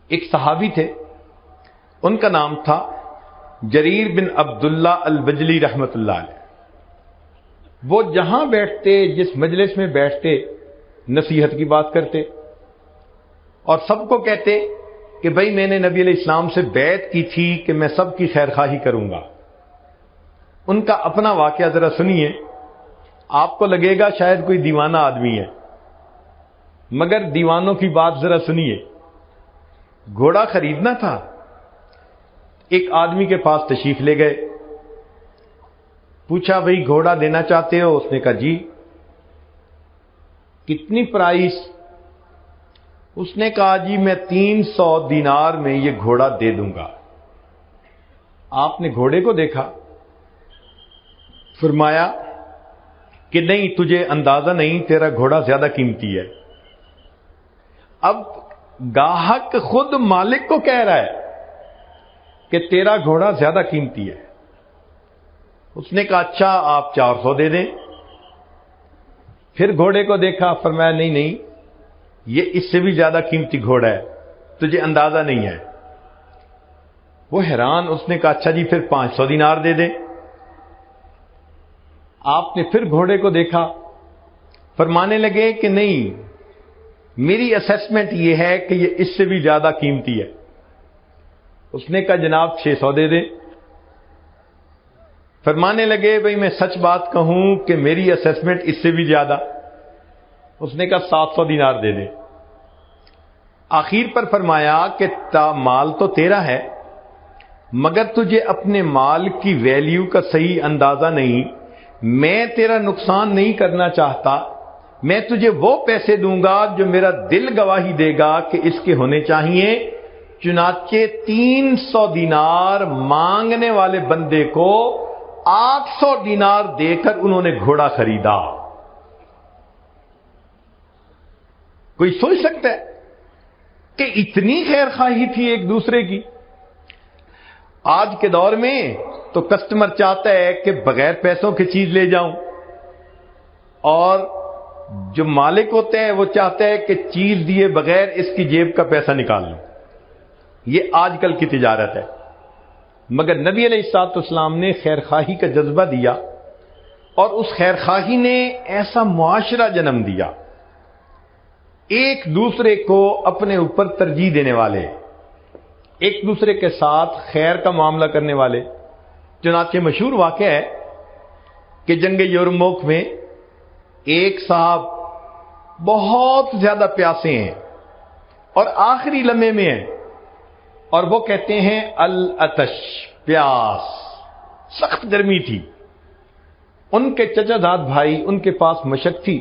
ایک صحابی تھے، ان کا نام تھا جریر بن عبداللہ البجلی رحمۃ اللہ علیہ۔ وہ جہاں بیٹھتے، جس مجلس میں بیٹھتے، نصیحت کی بات کرتے اور سب کو کہتے کہ بھئی میں نے نبی علیہ السلام سے بیعت کی تھی کہ میں سب کی خیر خواہی کروں گا۔ ان کا اپنا واقعہ ذرا سنیے، آپ کو لگے گا شاید کوئی دیوانہ آدمی ہے، مگر دیوانوں کی بات ذرا سنیے۔ گھوڑا خریدنا تھا، ایک آدمی کے پاس تشریف لے گئے، پوچھا بھئی گھوڑا لینا چاہتے ہو؟ اس نے کہا جی۔ کتنی پرائس؟ اس نے کہا جی میں 300 دینار میں یہ گھوڑا دے دوں گا۔ آپ نے گھوڑے کو دیکھا، فرمایا کہ نہیں تجھے اندازہ نہیں، تیرا گھوڑا زیادہ قیمتی ہے۔ اب گاہک خود مالک کو کہہ رہا ہے کہ تیرا گھوڑا زیادہ قیمتی ہے۔ اس نے کہا اچھا آپ 400 دے دیں۔ پھر گھوڑے کو دیکھا، فرمایا نہیں نہیں یہ اس سے بھی زیادہ قیمتی گھوڑا ہے، تجھے اندازہ نہیں ہے۔ وہ حیران، اس نے کہا اچھا جی پھر 500 دینار دے دیں۔ آپ نے پھر گھوڑے کو دیکھا، فرمانے لگے کہ نہیں میری اسیسمنٹ یہ ہے کہ یہ اس سے بھی زیادہ قیمتی ہے۔ اس نے کہا جناب 600 دے دیں۔ فرمانے لگے بھئی میں سچ بات کہوں کہ میری اسیسمنٹ اس سے بھی زیادہ۔ اس نے کہا 700 دینار دے دیں۔ آخر پر فرمایا کہ مال تو تیرا ہے، مگر تجھے اپنے مال کی ویلیو کا صحیح اندازہ نہیں، میں تیرا نقصان نہیں کرنا چاہتا، میں تجھے وہ پیسے دوں گا جو میرا دل گواہی دے گا کہ اس کے ہونے چاہیے۔ چنانچہ 300 دینار مانگنے والے بندے کو 800 دینار دے کر انہوں نے گھوڑا خریدا۔ کوئی سوچ سکتا ہے کہ اتنی خیر خواہی تھی ایک دوسرے کی؟ آج کے دور میں تو کسٹمر چاہتا ہے کہ بغیر پیسوں کی چیز لے جاؤں، اور جو مالک ہوتا ہے وہ چاہتا ہے کہ چیز دیے بغیر اس کی جیب کا پیسہ نکال لوں۔ یہ آج کل کی تجارت ہے۔ مگر نبی علیہ الصلوۃ والسلام نے خیر خواہی کا جذبہ دیا، اور اس خیر خواہی نے ایسا معاشرہ جنم دیا، ایک دوسرے کو اپنے اوپر ترجیح دینے والے، ایک دوسرے کے ساتھ خیر کا معاملہ کرنے والے۔ چنانچہ مشہور واقعہ ہے کہ جنگ یرموک میں ایک صاحب بہت زیادہ پیاسے ہیں اور آخری لمحے میں ہیں، اور وہ کہتے ہیں العطش، پیاس، سخت گرمی تھی۔ ان کے چچا زاد بھائی، ان کے پاس مشک تھی،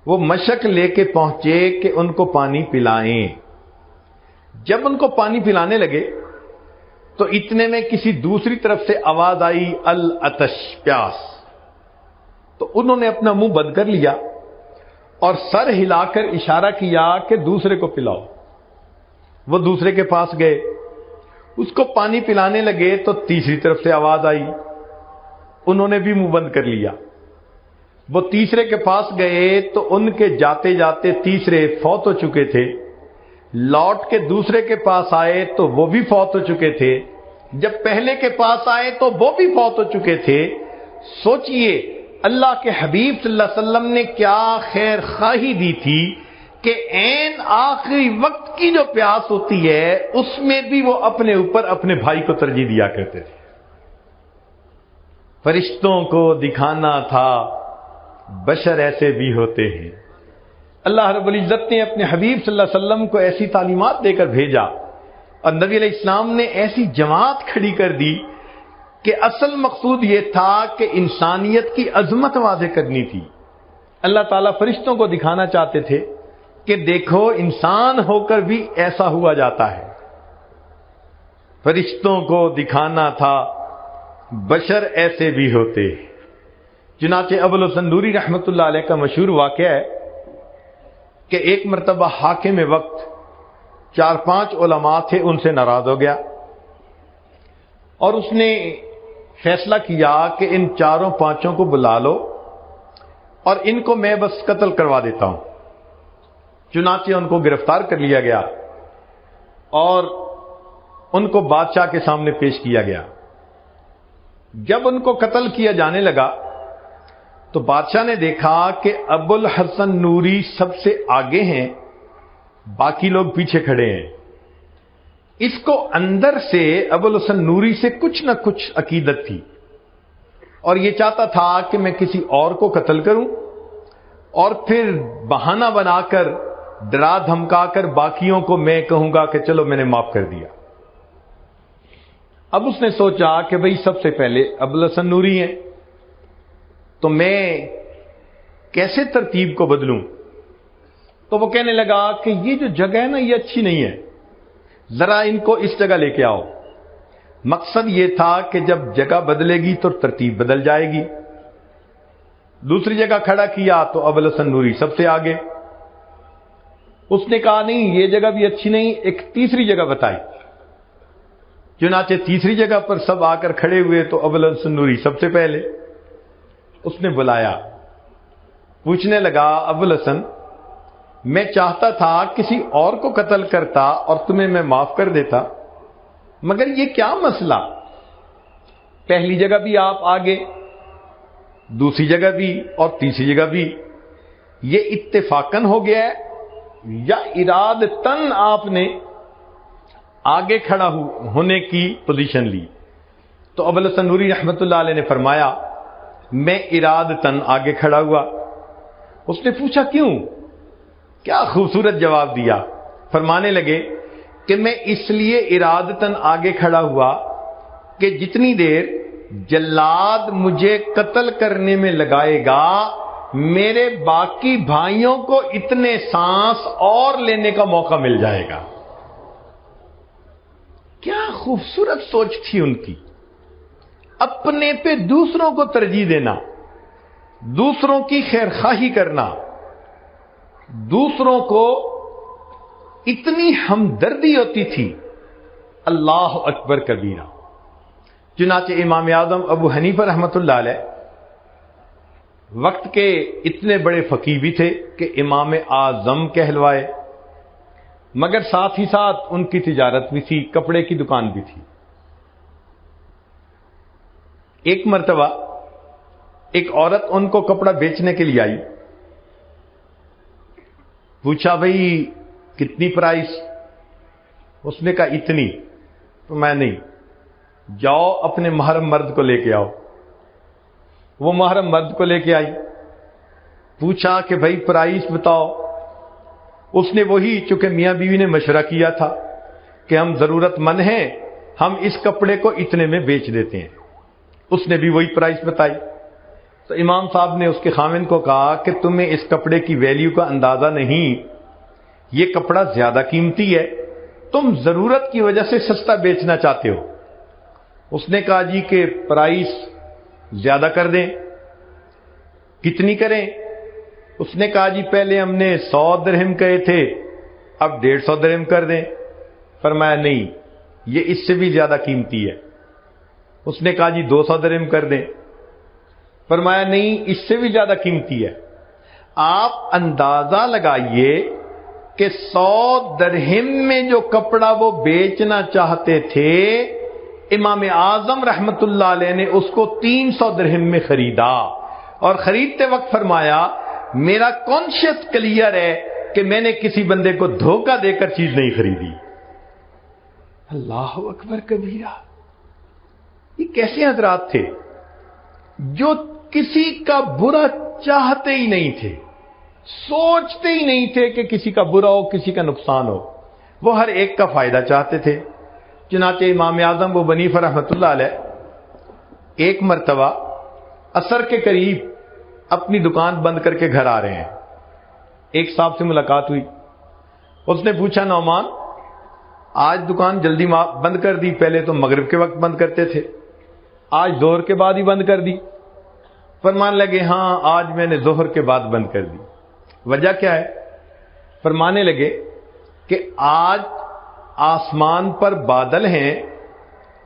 وہ مشک لے کے پہنچے کہ ان کو پانی پلائیں۔ جب ان کو پانی پلانے لگے تو اتنے میں کسی دوسری طرف سے آواز آئی العطش، پیاس۔ تو انہوں نے اپنا منہ بند کر لیا اور سر ہلا کر اشارہ کیا کہ دوسرے کو پلاؤ۔ وہ دوسرے کے پاس گئے، اس کو پانی پلانے لگے تو تیسری طرف سے آواز آئی، انہوں نے بھی منہ بند کر لیا۔ وہ تیسرے کے پاس گئے تو ان کے جاتے جاتے تیسرے فوت ہو چکے تھے، لوٹ کے دوسرے کے پاس آئے تو وہ بھی فوت ہو چکے تھے، جب پہلے کے پاس آئے تو وہ بھی فوت ہو چکے تھے۔ سوچئے اللہ کے حبیب صلی اللہ علیہ وسلم نے کیا خیر خواہی دی تھی کہ عین آخری وقت کی جو پیاس ہوتی ہے اس میں بھی وہ اپنے اوپر اپنے بھائی کو ترجیح دیا کرتے تھے۔ فرشتوں کو دکھانا تھا بشر ایسے بھی ہوتے ہیں۔ اللہ رب العزت نے اپنے حبیب صلی اللہ علیہ وسلم کو ایسی تعلیمات دے کر بھیجا، اور نبی علیہ السلام نے ایسی جماعت کھڑی کر دی کہ اصل مقصود یہ تھا کہ انسانیت کی عظمت واضح کرنی تھی۔ اللہ تعالیٰ فرشتوں کو دکھانا چاہتے تھے کہ دیکھو انسان ہو کر بھی ایسا ہوا جاتا ہے۔ فرشتوں کو دکھانا تھا بشر ایسے بھی ہوتے۔ چنانچہ ابوالحسن نوری رحمۃ اللہ علیہ کا مشہور واقعہ ہے کہ ایک مرتبہ حاکم وقت 4-5 علماء تھے، ان سے ناراض ہو گیا اور اس نے فیصلہ کیا کہ ان 4-5 کو بلا لو اور ان کو میں بس قتل کروا دیتا ہوں۔ چنانچہ ان کو گرفتار کر لیا گیا اور ان کو بادشاہ کے سامنے پیش کیا گیا۔ جب ان کو قتل کیا جانے لگا تو بادشاہ نے دیکھا کہ ابو الحسن نوری سب سے آگے ہیں، باقی لوگ پیچھے کھڑے ہیں۔ اس کو اندر سے ابو الحسن نوری سے کچھ نہ کچھ عقیدت تھی، اور یہ چاہتا تھا کہ میں کسی اور کو قتل کروں اور پھر بہانہ بنا کر ڈرا دھمکا کر باقیوں کو میں کہوں گا کہ چلو میں نے معاف کر دیا۔ اب اس نے سوچا کہ بھئی سب سے پہلے ابو الحسن نوری ہیں، تو میں کیسے ترتیب کو بدلوں؟ تو وہ کہنے لگا کہ یہ جو جگہ ہے نا یہ اچھی نہیں ہے، ذرا ان کو اس جگہ لے کے آؤ۔ مقصد یہ تھا کہ جب جگہ بدلے گی تو ترتیب بدل جائے گی۔ دوسری جگہ کھڑا کیا تو ابو الحسن نوری سب سے آگے۔ اس نے کہا نہیں یہ جگہ بھی اچھی نہیں، ایک تیسری جگہ بتائی۔ چنانچہ تیسری جگہ پر سب آ کر کھڑے ہوئے تو ابو الحسن نوری سب سے پہلے۔ اس نے بلایا، پوچھنے لگا ابو الحسن میں چاہتا تھا کسی اور کو قتل کرتا اور تمہیں میں معاف کر دیتا، مگر یہ کیا مسئلہ؟ پہلی جگہ بھی آپ آگے، دوسری جگہ بھی اور تیسری جگہ بھی، یہ اتفاقاً ہو گیا ہے یا ارادتاً آپ نے آگے کھڑا ہونے کی پوزیشن لی؟ تو ابو الحسن نوری رحمت اللہ علیہ نے فرمایا میں ارادتاً آگے کھڑا ہوا۔ اس نے پوچھا کیوں؟ کیا خوبصورت جواب دیا۔ فرمانے لگے کہ میں اس لیے ارادتاً آگے کھڑا ہوا کہ جتنی دیر جلاد مجھے قتل کرنے میں لگائے گا میرے باقی بھائیوں کو اتنے سانس اور لینے کا موقع مل جائے گا۔ کیا خوبصورت سوچ تھی ان کی، اپنے پہ دوسروں کو ترجیح دینا، دوسروں کی خیر خواہی کرنا، دوسروں کو اتنی ہمدردی ہوتی تھی۔ اللہ اکبر کبیرہ۔ چنانچہ امام اعظم ابو حنیفہ رحمۃ اللہ علیہ وقت کے اتنے بڑے فقیہ بھی تھے کہ امام اعظم کہلوائے، مگر ساتھ ہی ساتھ ان کی تجارت بھی تھی، کپڑے کی دکان بھی تھی۔ ایک مرتبہ ایک عورت ان کو کپڑا بیچنے کے لیے آئی، پوچھا بھئی کتنی پرائس؟ اس نے کہا اتنی۔ تو میں نہیں، جاؤ اپنے محرم مرد کو لے کے آؤ۔ وہ محرم مرد کو لے کے آئی، پوچھا کہ بھئی پرائس بتاؤ۔ اس نے وہی، چونکہ میاں بیوی نے مشورہ کیا تھا کہ ہم ضرورت مند ہیں، ہم اس کپڑے کو اتنے میں بیچ دیتے ہیں، اس نے بھی وہی پرائس بتائی۔ تو امام صاحب نے اس کے خاوند کو کہا کہ تمہیں اس کپڑے کی ویلیو کا اندازہ نہیں، یہ کپڑا زیادہ قیمتی ہے، تم ضرورت کی وجہ سے سستا بیچنا چاہتے ہو۔ اس نے کہا جی کہ پرائس زیادہ کر دیں۔ کتنی کریں؟ اس نے کہا جی پہلے ہم نے 100 درہم کہے تھے، اب 150 درہم کر دیں۔ فرمایا نہیں، یہ اس سے بھی زیادہ قیمتی ہے۔ اس نے کہا جی 200 درہم کر دیں۔ فرمایا نہیں، اس سے بھی زیادہ قیمتی ہے۔ آپ اندازہ لگائیے کہ 100 درہم میں جو کپڑا وہ بیچنا چاہتے تھے، امام اعظم رحمت اللہ علیہ نے اس کو 300 درہم میں خریدا، اور خریدتے وقت فرمایا میرا کانشیس کلیئر ہے کہ میں نے کسی بندے کو دھوکہ دے کر چیز نہیں خریدی۔ اللہ اکبر کبیرہ۔ یہ کیسے حضرات تھے جو کسی کا برا چاہتے ہی نہیں تھے، سوچتے ہی نہیں تھے کہ کسی کا برا ہو، کسی کا نقصان ہو، وہ ہر ایک کا فائدہ چاہتے تھے۔ چنانچہ امام اعظم ابو حنیفہ رحمۃ اللہ علیہ ایک مرتبہ عصر کے قریب اپنی دکان بند کر کے گھر آ رہے ہیں، ایک صاحب سے ملاقات ہوئی۔ اس نے پوچھا نعمان آج دکان جلدی بند کر دی، پہلے تو مغرب کے وقت بند کرتے تھے، آج ظہر کے بعد ہی بند کر دی؟ فرمانے لگے ہاں آج میں نے ظہر کے بعد بند کر دی۔ وجہ کیا ہے؟ فرمانے لگے کہ آج آسمان پر بادل ہیں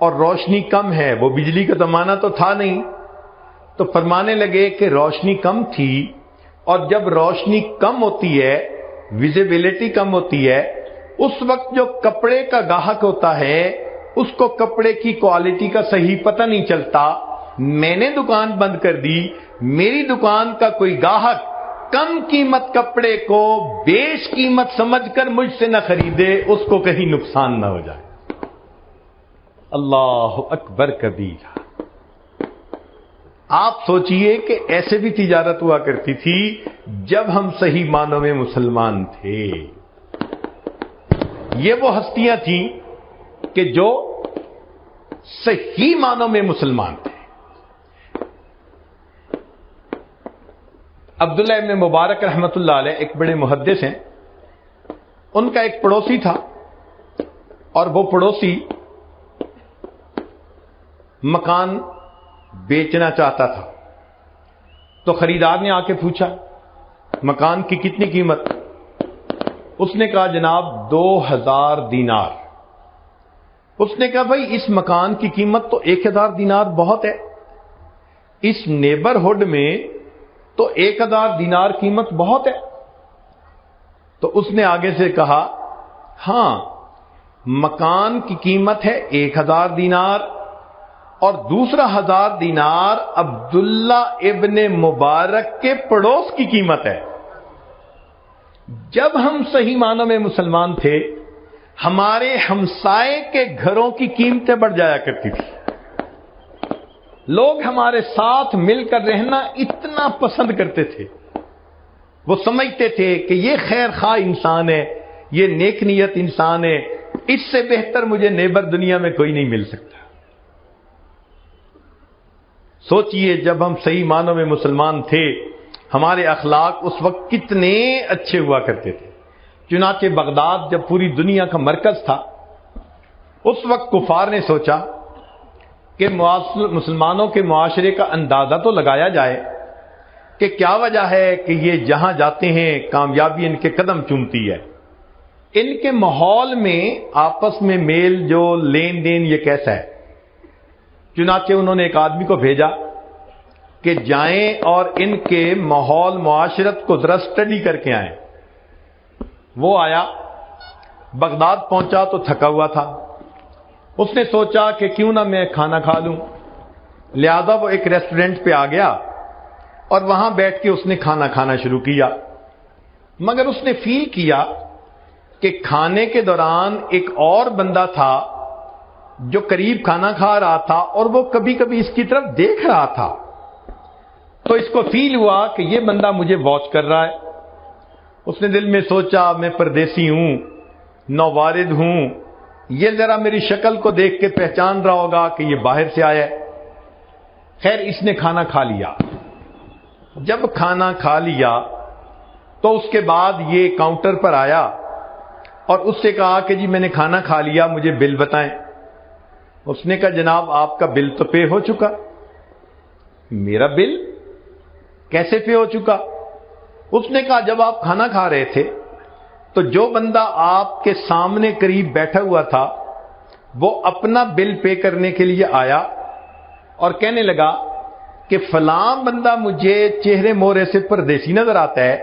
اور روشنی کم ہے، وہ بجلی کا زمانہ تو تھا نہیں، تو فرمانے لگے کہ روشنی کم تھی، اور جب روشنی کم ہوتی ہے، ویزیبلٹی کم ہوتی ہے، اس وقت جو کپڑے کا گاہک ہوتا ہے اس کو کپڑے کی کوالٹی کا صحیح پتہ نہیں چلتا. میں نے دکان بند کر دی, میری دکان کا کوئی گاہک کم قیمت کپڑے کو بیش قیمت سمجھ کر مجھ سے نہ خریدے, اس کو کہیں نقصان نہ ہو جائے. اللہ اکبر کبیرہ. آپ سوچئے کہ ایسے بھی تجارت ہوا کرتی تھی جب ہم صحیح معنوں میں مسلمان تھے. یہ وہ ہستیاں تھیں کہ جو صحیح معنوں میں مسلمان تھے. عبداللہ ابن مبارک رحمت اللہ علیہ ایک بڑے محدث ہیں. ان کا ایک پڑوسی تھا اور وہ پڑوسی مکان بیچنا چاہتا تھا. تو خریدار نے آ کے پوچھا مکان کی کتنی قیمت؟ اس نے کہا جناب 2000 دینار. اس نے کہا بھائی اس مکان کی قیمت تو 1000 دینار بہت ہے, اس نیبرہڈ میں تو 1000 دینار قیمت بہت ہے. تو اس نے آگے سے کہا ہاں مکان کی قیمت ہے 1000 دینار اور دوسرا 1000 دینار عبداللہ ابن مبارک کے پڑوس کی قیمت ہے. جب ہم صحیح معنوں میں مسلمان تھے ہمارے ہمسائے کے گھروں کی قیمتیں بڑھ جایا کرتی تھی. لوگ ہمارے ساتھ مل کر رہنا اتنا پسند کرتے تھے. وہ سمجھتے تھے کہ یہ خیر خواہ انسان ہے, یہ نیک نیت انسان ہے, اس سے بہتر مجھے نیبر دنیا میں کوئی نہیں مل سکتا. سوچئے جب ہم صحیح معنوں میں مسلمان تھے ہمارے اخلاق اس وقت کتنے اچھے ہوا کرتے تھے. چنانچہ بغداد جب پوری دنیا کا مرکز تھا اس وقت کفار نے سوچا کہ مسلمانوں کے معاشرے کا اندازہ تو لگایا جائے کہ کیا وجہ ہے کہ یہ جہاں جاتے ہیں کامیابی ان کے قدم چومتی ہے. ان کے ماحول میں آپس میں میل جو لین دین یہ کیسا ہے. چنانچہ انہوں نے ایک آدمی کو بھیجا کہ جائیں اور ان کے ماحول معاشرت کو ذرا اسٹڈی کر کے آئیں. وہ آیا, بغداد پہنچا تو تھکا ہوا تھا. اس نے سوچا کہ کیوں نہ میں کھانا کھا لوں, لہذا وہ ایک ریسٹورنٹ پہ آ گیا اور وہاں بیٹھ کے اس نے کھانا کھانا شروع کیا. مگر اس نے فیل کیا کہ کھانے کے دوران ایک اور بندہ تھا جو قریب کھانا کھا رہا تھا اور وہ کبھی کبھی اس کی طرف دیکھ رہا تھا. تو اس کو فیل ہوا کہ یہ بندہ مجھے واچ کر رہا ہے. اس نے دل میں سوچا میں پردیسی ہوں, نووارد ہوں, یہ ذرا میری شکل کو دیکھ کے پہچان رہا ہوگا کہ یہ باہر سے آیا ہے. خیر اس نے کھانا کھا لیا. جب کھانا کھا لیا تو اس کے بعد یہ کاؤنٹر پر آیا اور اس سے کہا کہ جی میں نے کھانا کھا لیا, مجھے بل بتائیں. اس نے کہا جناب آپ کا بل تو پے ہو چکا. میرا بل کیسے پے ہو چکا؟ اس نے کہا جب آپ کھانا کھا رہے تھے تو جو بندہ آپ کے سامنے قریب بیٹھا ہوا تھا وہ اپنا بل پے کرنے کے لیے آیا اور کہنے لگا کہ فلاں بندہ مجھے چہرے مورے سے پردیسی نظر آتا ہے,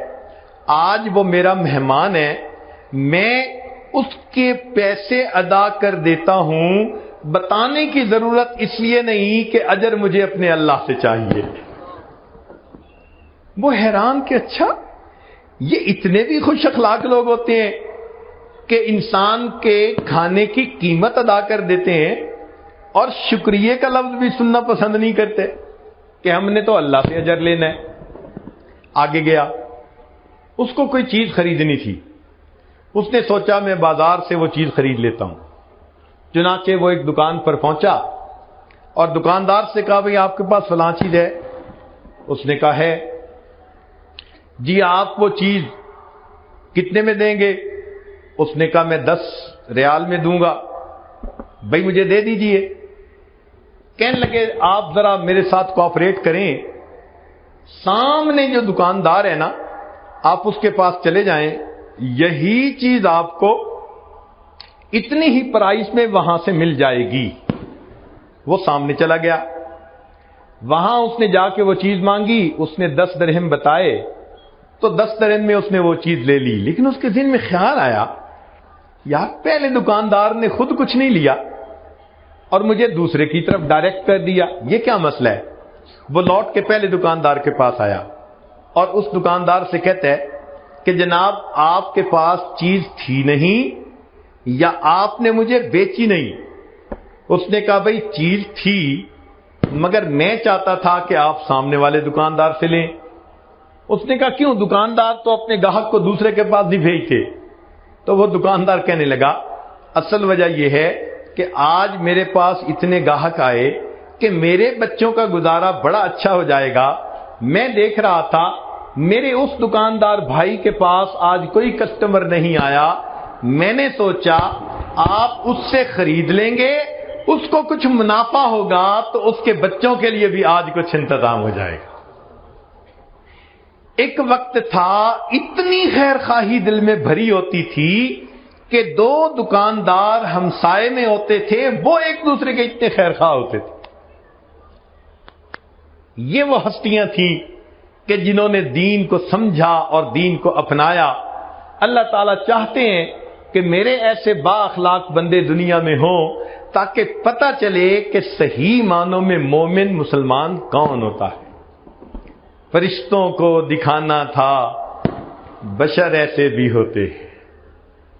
آج وہ میرا مہمان ہے, میں اس کے پیسے ادا کر دیتا ہوں. بتانے کی ضرورت اس لیے نہیں کہ اجر مجھے اپنے اللہ سے چاہیے. وہ حیران کہ اچھا یہ اتنے بھی خوش اخلاق لوگ ہوتے ہیں کہ انسان کے کھانے کی قیمت ادا کر دیتے ہیں اور شکریہ کا لفظ بھی سننا پسند نہیں کرتے کہ ہم نے تو اللہ سے اجر لینا ہے. آگے گیا, اس کو کوئی چیز خریدنی تھی. اس نے سوچا میں بازار سے وہ چیز خرید لیتا ہوں. چنانچہ وہ ایک دکان پر پہنچا اور دکاندار سے کہا بھئی آپ کے پاس فلاں چیز ہے؟ اس نے کہا ہے. جی آپ وہ چیز کتنے میں دیں گے؟ اس نے کہا میں 10 ریال میں دوں گا. بھائی مجھے دے دیجئے. کہنے لگے آپ ذرا میرے ساتھ کوآپریٹ کریں, سامنے جو دکاندار ہے نا آپ اس کے پاس چلے جائیں, یہی چیز آپ کو اتنی ہی پرائس میں وہاں سے مل جائے گی. وہ سامنے چلا گیا, وہاں اس نے جا کے وہ چیز مانگی, اس نے 10 درہم بتائے تو 10 درہم میں اس نے وہ چیز لے لی. لیکن اس کے ذہن میں خیال آیا یار پہلے دکاندار نے خود کچھ نہیں لیا اور مجھے دوسرے کی طرف ڈائریکٹ کر دیا، یہ کیا مسئلہ ہے؟ وہ لوٹ کے پہلے دکاندار کے پاس آیا اور اس دکاندار سے کہتا ہے کہ جناب آپ کے پاس چیز تھی نہیں یا آپ نے مجھے بیچی نہیں؟ اس نے کہا بھئی چیز تھی مگر میں چاہتا تھا کہ آپ سامنے والے دکاندار سے لیں۔ اس نے کہا کیوں؟ دکاندار تو اپنے گاہک کو دوسرے کے پاس نہیں بھیجتے۔ تو وہ دکاندار کہنے لگا اصل وجہ یہ ہے کہ آج میرے پاس اتنے گاہک آئے کہ میرے بچوں کا گزارا بڑا اچھا ہو جائے گا، میں دیکھ رہا تھا میرے اس دکاندار بھائی کے پاس آج کوئی کسٹمر نہیں آیا، میں نے سوچا آپ اس سے خرید لیں گے، اس کو کچھ منافع ہوگا تو اس کے بچوں کے لیے بھی آج کچھ انتظام ہو جائے گا۔ ایک وقت تھا اتنی خیر خواہی دل میں بھری ہوتی تھی کہ دو دکاندار ہمسائے میں ہوتے تھے، وہ ایک دوسرے کے اتنے خیر خواہ ہوتے تھے۔ یہ وہ ہستیاں تھیں کہ جنہوں نے دین کو سمجھا اور دین کو اپنایا۔ اللہ تعالیٰ چاہتے ہیں کہ میرے ایسے با اخلاق بندے دنیا میں ہوں تاکہ پتہ چلے کہ صحیح معنوں میں مومن مسلمان کون ہوتا ہے۔ فرشتوں کو دکھانا تھا بشر ایسے بھی ہوتے ہیں۔